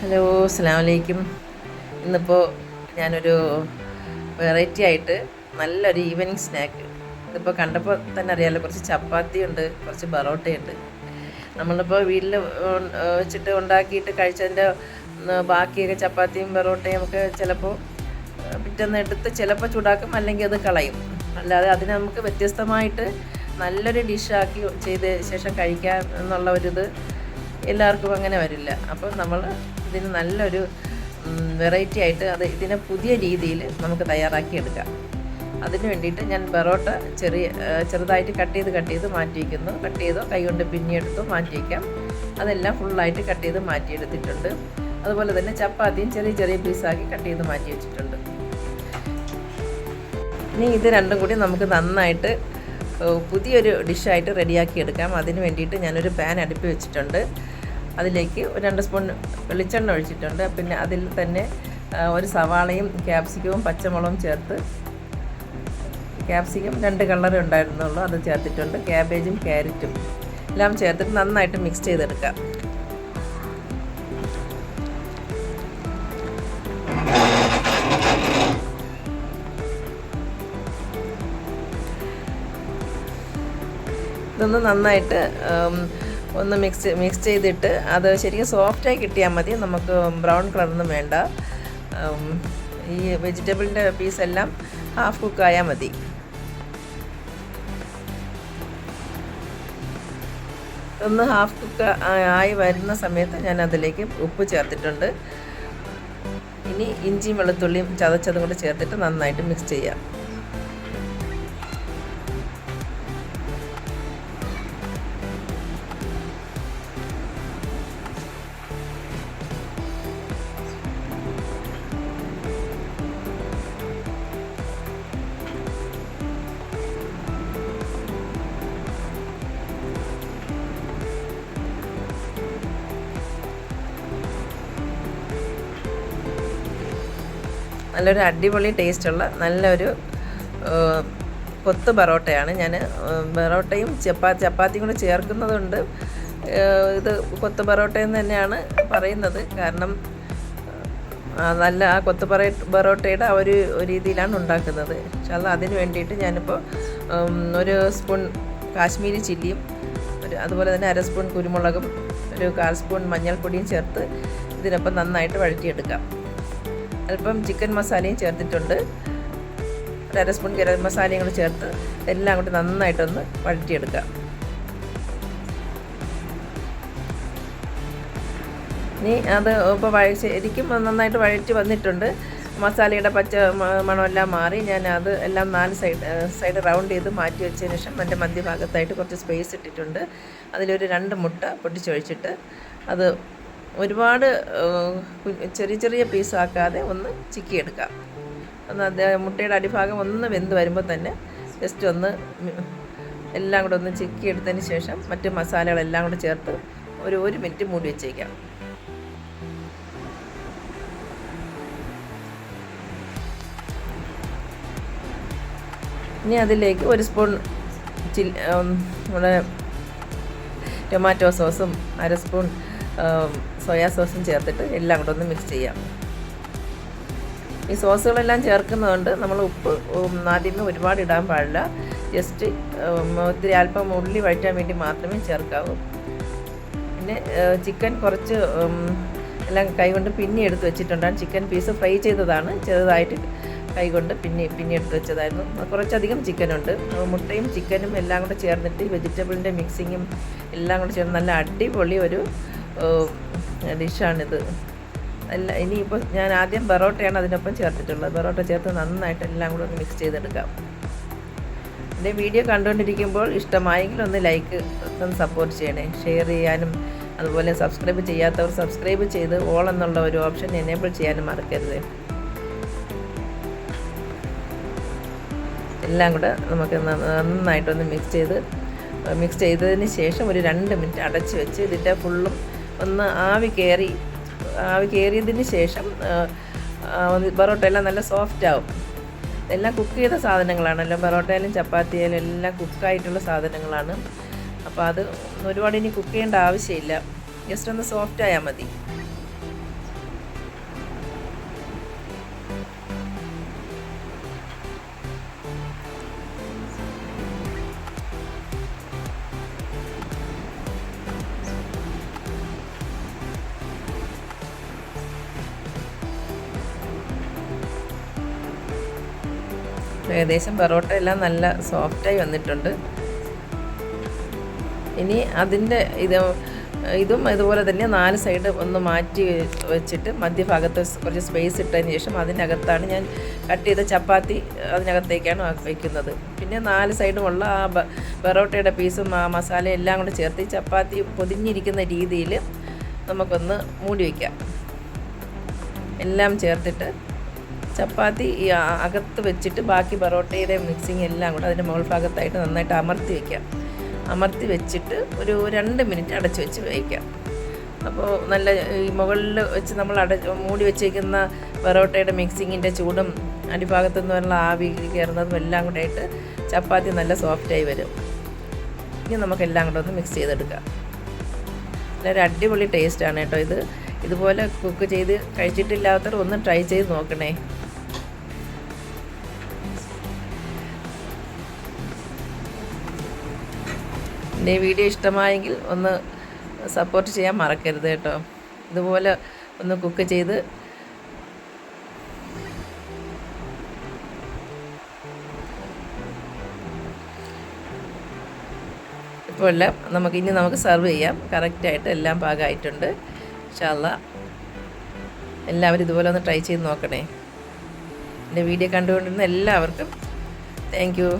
Hello, അസ്സലാമു അലൈക്കും. ഇന്നിപ്പോൾ ഞാനൊരു വെറൈറ്റി ആയിട്ട് നല്ലൊരു ഈവനിങ് സ്നാക്ക്. ഇതിപ്പോൾ കണ്ടപ്പോൾ തന്നെ അറിയാമല്ലോ, കുറച്ച് ചപ്പാത്തി ഉണ്ട്, കുറച്ച് ബറോട്ടയുണ്ട്. നമ്മളിപ്പോൾ വീട്ടിൽ വെച്ചിട്ട് ഉണ്ടാക്കിയിട്ട് കഴിച്ചതിൻ്റെ ബാക്കിയൊക്കെ ചപ്പാത്തിയും ബറോട്ടയും ഒക്കെ ചിലപ്പോൾ പിറ്റേന്ന് എടുത്ത് ചിലപ്പോൾ ചൂടാക്കും, അല്ലെങ്കിൽ അത് കളയും. അല്ലാതെ അതിനെ നമുക്ക് വ്യത്യസ്തമായിട്ട് നല്ലൊരു ഡിഷാക്കി ചെയ്ത ശേഷം കഴിക്കാം എന്നുള്ള ഒരിത് എല്ലാവർക്കും അങ്ങനെ വരില്ല. അപ്പോൾ നമ്മൾ ഇതിന് നല്ലൊരു വെറൈറ്റി ആയിട്ട് ഇതിനെ പുതിയ രീതിയിൽ നമുക്ക് തയ്യാറാക്കിയെടുക്കാം. അതിന് വേണ്ടിയിട്ട് ഞാൻ ബറോട്ട ചെറുതായിട്ട് കട്ട് ചെയ്ത് മാറ്റി വയ്ക്കുന്നു. കട്ട് ചെയ്തോ കൈകൊണ്ട് പിന്നിയെടുത്തോ മാറ്റി വയ്ക്കാം. അതെല്ലാം ഫുള്ളായിട്ട് കട്ട് ചെയ്ത് മാറ്റിയെടുത്തിട്ടുണ്ട്. അതുപോലെ തന്നെ ചപ്പാത്തിയും ചെറിയ പീസാക്കി കട്ട് ചെയ്ത് മാറ്റി വെച്ചിട്ടുണ്ട്. ഇനി ഇത് രണ്ടും കൂടി നമുക്ക് നന്നായിട്ട് പുതിയൊരു ഡിഷായിട്ട് റെഡിയാക്കി എടുക്കാം. അതിന് വേണ്ടിയിട്ട് ഞാനൊരു പാൻ അടുപ്പി വെച്ചിട്ടുണ്ട്. അതിലേക്ക് ഒരു 2 സ്പൂൺ വെളിച്ചെണ്ണ ഒഴിച്ചിട്ടുണ്ട്. പിന്നെ അതിൽ തന്നെ ഒരു സവാളയും ക്യാപ്സിക്കവും പച്ചമുളകും ചേർത്ത്, ക്യാപ്സിക്കം 2 കളറേ ഉണ്ടായിരുന്നുള്ളൂ, അത് ചേർത്തിട്ടുണ്ട്. ക്യാബേജും ക്യാരറ്റും എല്ലാം ചേർത്തിട്ട് നന്നായിട്ട് മിക്സ് ചെയ്തെടുക്കാം. ഇതൊന്ന് നന്നായിട്ട് ഒന്ന് മിക്സ് ചെയ്തിട്ട് അത് ശരിക്കും സോഫ്റ്റായി കിട്ടിയാൽ മതി. നമുക്ക് ബ്രൗൺ കളറൊന്നും വേണ്ട. ഈ വെജിറ്റബിളിൻ്റെ പീസെല്ലാം ഹാഫ് കുക്കായാൽ മതി. ഒന്ന് ഹാഫ് കുക്ക് ആയി വരുന്ന സമയത്ത് ഞാൻ അതിലേക്ക് ഉപ്പ് ചേർത്തിട്ടുണ്ട്. ഇനി ഇഞ്ചിയും വെളുത്തുള്ളിയും ചതച്ചതും കൂടി ചേർത്തിട്ട് നന്നായിട്ട് മിക്സ് ചെയ്യാം. നല്ലൊരു അടിപൊളി ടേസ്റ്റുള്ള നല്ലൊരു കൊത്ത് ബറോട്ടയാണ്. ഞാൻ ബറോട്ടയും ചപ്പാത്തിയും കൂടെ ചേർക്കുന്നതുകൊണ്ട് ഇത് കൊത്ത് ബറോട്ടയെന്ന് തന്നെയാണ് പറയുന്നത്. കാരണം നല്ല ആ കൊത്ത് ബറോട്ടയുടെ ആ ഒരു രീതിയിലാണ് ഉണ്ടാക്കുന്നത്. പക്ഷേ അതിന് വേണ്ടിയിട്ട് ഞാനിപ്പോൾ ഒരു സ്പൂൺ കാശ്മീരി ചില്ലിയും അതുപോലെ തന്നെ 1/2 സ്പൂൺ കുരുമുളകും 1/4 സ്പൂൺ മഞ്ഞൾപ്പൊടിയും ചേർത്ത് ഇതിനൊപ്പം നന്നായിട്ട് വഴറ്റിയെടുക്കാം. അല്പം ചിക്കൻ മസാലയും ചേർത്തിട്ടുണ്ട്. 1/2 സ്പൂൺ ഗരം മസാലയും കൂടി ചേർത്ത് എല്ലാം കൂടി നന്നായിട്ടൊന്ന് വഴറ്റിയെടുക്കാം. ഇനി അത് ഇപ്പോൾ ശരിക്കും നന്നായിട്ട് വഴറ്റി വന്നിട്ടുണ്ട്. മസാലയുടെ പച്ച മണമെല്ലാം മാറി. ഞാൻ അത് എല്ലാം 4 സൈഡ് റൗണ്ട് ചെയ്ത് മാറ്റി വെച്ചതിന് ശേഷം എൻ്റെ മധ്യഭാഗത്തായിട്ട് കുറച്ച് സ്പേസ് ഇട്ടിട്ടുണ്ട്. അതിലൊരു 2 മുട്ട പൊട്ടിച്ചൊഴിച്ചിട്ട് അത് ഒരുപാട് ചെറിയ പീസാക്കാതെ ഒന്ന് ചിക്കിയെടുക്കാം. മുട്ടയുടെ അടിഭാഗം ഒന്ന് വെന്ത് വരുമ്പോൾ തന്നെ ജസ്റ്റ് ഒന്ന് എല്ലാം കൂടെ ഒന്ന് ചിക്കിയെടുത്തതിന് ശേഷം മറ്റ് മസാലകളെല്ലാം കൂടെ ചേർത്ത് ഒരു 1 മിനിറ്റ് മൂടി വെച്ചേക്കാം. ഇനി അതിലേക്ക് 1 സ്പൂൺ നമ്മുടെ ടൊമാറ്റോ സോസും 1/2 സ്പൂൺ സോയാ സോസും ചേർത്തിട്ട് എല്ലാം കൂടെ ഒന്ന് മിക്സ് ചെയ്യാം. ഈ സോസുകളെല്ലാം ചേർക്കുന്നതുകൊണ്ട് നമ്മൾ ഉപ്പ് ആദ്യമേ ഒരുപാട് ഇടാൻ പാടില്ല. ജസ്റ്റ് ഒത്തിരി അല്പം ഉള്ളി വഴറ്റാൻ വേണ്ടി മാത്രമേ ചേർക്കാവൂ. പിന്നെ ചിക്കൻ കുറച്ച് എല്ലാം കൈകൊണ്ട് പിന്നി എടുത്ത് വെച്ചിട്ടുണ്ടാണ്. ചിക്കൻ പീസ് ഫ്രൈ ചെയ്തതാണ്, ചെറുതായിട്ട് കൈകൊണ്ട് പിന്നി എടുത്ത് വെച്ചതായിരുന്നു. കുറച്ചധികം ചിക്കനുണ്ട്. മുട്ടയും ചിക്കനും എല്ലാം കൂടെ ചേർന്നിട്ട് വെജിറ്റബിളിൻ്റെ മിക്സിങ്ങും എല്ലാം കൂടെ ചേർന്ന് നല്ല അടിപൊളി ഒരു ഡിഷാണിത്. ഇനിയിപ്പോൾ ഞാൻ ആദ്യം ബറോട്ടയാണ് അതിനൊപ്പം ചേർത്തിട്ടുള്ളത്. ബറോട്ട ചേർത്ത് നന്നായിട്ട് എല്ലാം കൂടെ ഒന്ന് മിക്സ് ചെയ്തെടുക്കാം. എൻ്റെ വീഡിയോ കണ്ടുകൊണ്ടിരിക്കുമ്പോൾ ഇഷ്ടമായെങ്കിൽ ഒന്ന് ലൈക്ക് ഒന്ന് സപ്പോർട്ട് ചെയ്യണേ. ഷെയർ ചെയ്യാനും അതുപോലെ സബ്സ്ക്രൈബ് ചെയ്യാത്തവർ സബ്സ്ക്രൈബ് ചെയ്ത് ഓൾ എന്നുള്ള ഒരു ഓപ്ഷൻ എനേബിൾ ചെയ്യാനും മറക്കരുത്. എല്ലാം കൂടെ നമുക്ക് നന്നായിട്ടൊന്ന് മിക്സ് ചെയ്തതിന് ശേഷം ഒരു 2 മിനിറ്റ് അടച്ച് വെച്ച് ഇതിൻ്റെ ഫുള്ളും ഒന്ന് ആവി കയറിയതിന് ശേഷം ബറോട്ട എല്ലാം നല്ല സോഫ്റ്റ് ആവും. എല്ലാം കുക്ക് ചെയ്ത സാധനങ്ങളാണല്ലോ, ബറോട്ടയിലും ചപ്പാത്തിയിലും എല്ലാം കുക്കായിട്ടുള്ള സാധനങ്ങളാണ്. അപ്പോൾ അത് ഒരുപാട് ഇനി കുക്ക് ചെയ്യേണ്ട ആവശ്യമില്ല, ജസ്റ്റ് ഒന്ന് സോഫ്റ്റ് ആയാൽ മതി. ഏകദേശം പൊറോട്ട എല്ലാം നല്ല സോഫ്റ്റായി വന്നിട്ടുണ്ട്. ഇനി അതിൻ്റെ ഇതും ഇതുപോലെ തന്നെ 4 സൈഡ് ഒന്ന് മാറ്റി വെച്ചിട്ട് മധ്യഭാഗത്ത് കുറച്ച് സ്പേസ് ഇട്ടതിന് ശേഷം അതിനകത്താണ് ഞാൻ കട്ട് ചെയ്ത ചപ്പാത്തി അതിനകത്തേക്കാണ് വയ്ക്കുന്നത്. പിന്നെ 4 സൈഡുമുള്ള ആ പൊറോട്ടയുടെ പീസും ആ മസാല എല്ലാം കൂടെ ചേർത്ത് ചപ്പാത്തി പൊതിഞ്ഞിരിക്കുന്ന രീതിയിൽ നമുക്കൊന്ന് മൂടി വയ്ക്കാം. എല്ലാം ചേർത്തിട്ട് ചപ്പാത്തി ഈ അകത്ത് വെച്ചിട്ട് ബാക്കി പൊറോട്ടയുടെ മിക്സിങ് എല്ലാം കൂടെ അതിൻ്റെ മുകൾ ഭാഗത്തായിട്ട് നന്നായിട്ട് അമർത്തി വെച്ചിട്ട് ഒരു 2 മിനിറ്റ് അടച്ച് വെച്ച് വേവിക്കാം. അപ്പോൾ നല്ല ഈ മുകളിൽ വെച്ച് നമ്മൾ മൂടി വെച്ചേക്കുന്ന പൊറോട്ടയുടെ മിക്സിങ്ങിൻ്റെ ചൂടും അടിഭാഗത്തു നിന്നുള്ള ആവി കയറുന്നതും എല്ലാം കൂടെ ആയിട്ട് ചപ്പാത്തി നല്ല സോഫ്റ്റായി വരും. ഇനി നമുക്കെല്ലാം കൂടെ ഒന്ന് മിക്സ് ചെയ്തെടുക്കാം. നല്ലൊരു അടിപൊളി ടേസ്റ്റാണ് കേട്ടോ. ഇതുപോലെ കുക്ക് ചെയ്ത് കഴിച്ചിട്ടില്ലാത്തവർ ഒന്ന് ട്രൈ ചെയ്ത് നോക്കണേ. എൻ്റെ വീഡിയോ ഇഷ്ടമായെങ്കിൽ ഒന്ന് സപ്പോർട്ട് ചെയ്യാൻ മറക്കരുത് കേട്ടോ. ഇതുപോലെ ഒന്ന് കുക്ക് ചെയ്ത് ഇപ്പോൾ എല്ലാം നമുക്ക് സെർവ് ചെയ്യാം. കറക്റ്റായിട്ട് എല്ലാം പാകമായിട്ടുണ്ട്. ഇൻഷാ അല്ലാഹ് എല്ലാവരും ഇതുപോലെ ഒന്ന് ട്രൈ ചെയ്ത് നോക്കണേ. എൻ്റെ വീഡിയോ കണ്ടുകൊണ്ടിരുന്ന എല്ലാവർക്കും താങ്ക് യു.